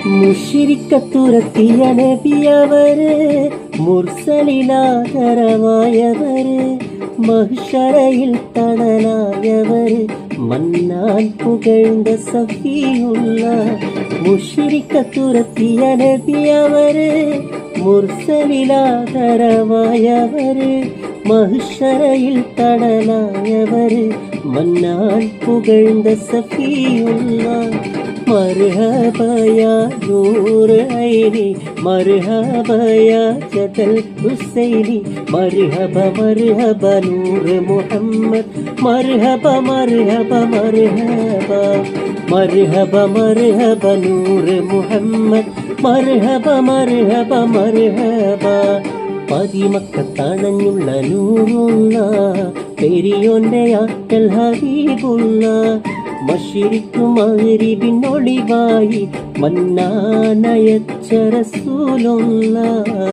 മുഷിരിക്കത്തുരത്തിയ നബിയവര്, മുർസലിലാദരവായവര്, മഹ്ശറയിൽ തണലായവര്, മന്നാൻ പുകഴ്ந்த സഫിയുള്ള. മുഷിരിക്കത്തുരത്തിയ നബിയവര്, മുർസലിലാദരവായവര്, മഹ്ശറയിൽ തണലായവര്, മന്നാൻ പുകഴ്ந்த സഫിയുള്ള. मरहबा या नूर ऐनी, मरहबा या जदल हुसैनी, मरहबा मरहबा नूर मुहम्मद, मरहबा मरहबा मरहबा, मरहबा मरहबा नूर मुहम्मद, मरहबा मरहबा मरहबा. പതിമക്കത്തണഞ്ഞുള്ള നൂറുള്ള പെരിയോന്റെ ആറ്റൽ ഹബീബുള്ള. മശ്രിഖും മഗ്രിബിൻ ഒളിവായി മന്നാനയച്ച റസൂലുള്ള.